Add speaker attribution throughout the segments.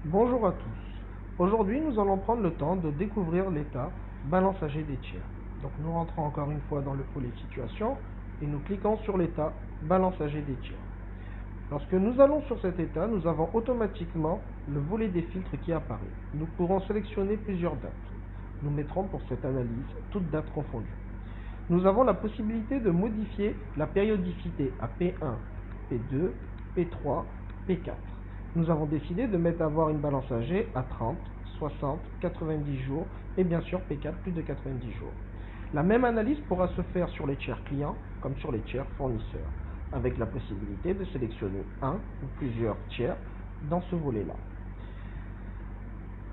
Speaker 1: Bonjour à tous. Aujourd'hui, nous allons prendre le temps de découvrir l'état balance âgée des tiers. Donc, nous rentrons encore une fois dans le volet situation et nous cliquons sur l'état balance âgée des tiers. Lorsque nous allons sur cet état, nous avons automatiquement le volet des filtres qui apparaît. Nous pourrons sélectionner plusieurs dates. Nous mettrons pour cette analyse toutes dates confondues. Nous avons la possibilité de modifier la périodicité à P1, P2, P3, P4. Nous avons décidé de mettre avoir une balance âgée à 30, 60, 90 jours et bien sûr P4 plus de 90 jours. La même analyse pourra se faire sur les tiers clients comme sur les tiers fournisseurs, avec la possibilité de sélectionner un ou plusieurs tiers dans ce volet-là.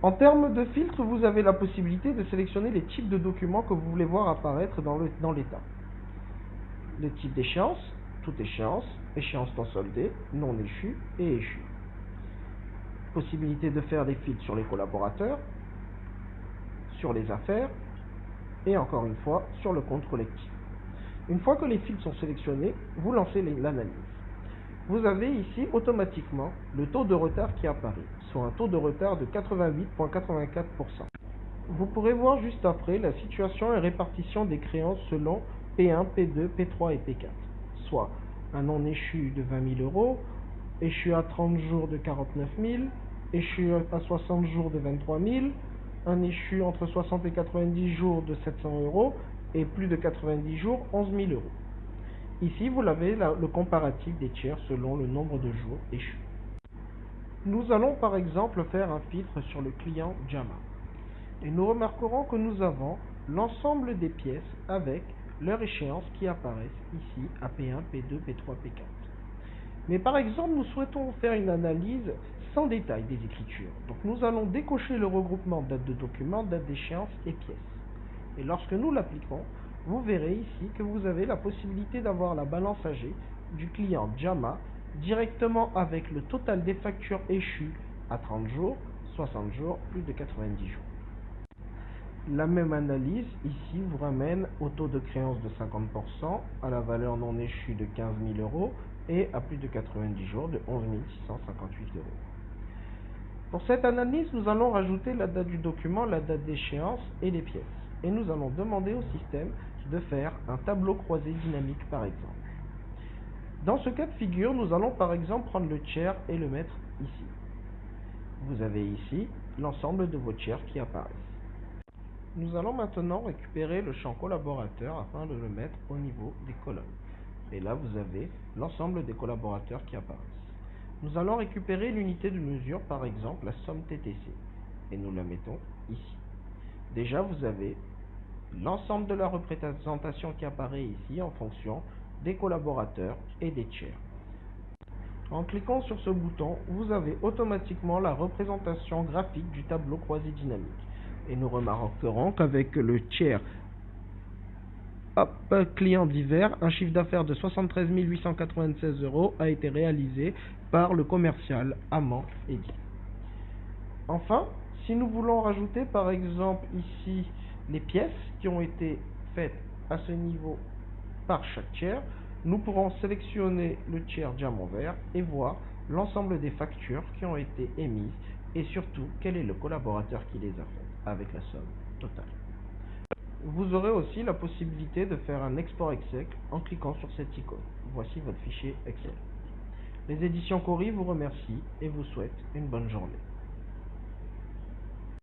Speaker 1: En termes de filtre, vous avez la possibilité de sélectionner les types de documents que vous voulez voir apparaître dans l'état. Le type d'échéance, toute échéance, échéance non soldée, non échue et échue. Possibilité de faire des filtres sur les collaborateurs, sur les affaires et encore une fois sur le compte collectif. Une fois que les filtres sont sélectionnés, vous lancez l'analyse. Vous avez ici automatiquement le taux de retard qui apparaît, soit un taux de retard de 88,84%. Vous pourrez voir juste après la situation et répartition des créances selon P1, P2, P3 et P4, soit un non échu de 20 000 euros, échu à 30 jours de 49 000, échu à 60 jours de 23 000, un échu entre 60 et 90 jours de 700 euros et plus de 90 jours 11 000 euros. Ici, vous avez le comparatif des tiers selon le nombre de jours échus. Nous allons par exemple faire un filtre sur le client JAMA. Et nous remarquerons que nous avons l'ensemble des pièces avec leur échéance qui apparaissent ici à P1, P2, P3, P4. Mais par exemple, nous souhaitons faire une analyse sans détail des écritures. Donc nous allons décocher le regroupement date de document, date d'échéance et pièces. Et lorsque nous l'appliquons, vous verrez ici que vous avez la possibilité d'avoir la balance âgée du client JAMA directement avec le total des factures échues à 30 jours, 60 jours, plus de 90 jours. La même analyse ici vous ramène au taux de créance de 50%, à la valeur non échue de 15 000 euros et à plus de 90 jours de 11 658 euros. Pour cette analyse, nous allons rajouter la date du document, la date d'échéance et les pièces. Et nous allons demander au système de faire un tableau croisé dynamique par exemple. Dans ce cas de figure, nous allons par exemple prendre le tiers et le mettre ici. Vous avez ici l'ensemble de vos tiers qui apparaissent. Nous allons maintenant récupérer le champ collaborateur afin de le mettre au niveau des colonnes. Et là, vous avez l'ensemble des collaborateurs qui apparaissent. Nous allons récupérer l'unité de mesure, par exemple la somme TTC, et nous la mettons ici. Déjà, vous avez l'ensemble de la représentation qui apparaît ici en fonction des collaborateurs et des tiers. En cliquant sur ce bouton, vous avez automatiquement la représentation graphique du tableau croisé dynamique. Et nous remarquerons qu'avec le tiers client divers, un chiffre d'affaires de 73 896 euros a été réalisé par le commercial Amand Eddy. Enfin, si nous voulons rajouter par exemple ici les pièces qui ont été faites à ce niveau par chaque tiers, nous pourrons sélectionner le tiers diamant vert et voir l'ensemble des factures qui ont été émises et surtout quel est le collaborateur qui les a faites avec la somme totale. Vous aurez aussi la possibilité de faire un export Excel en cliquant sur cette icône. Voici votre fichier Excel. Les éditions Cori vous remercient et vous souhaitent une bonne journée.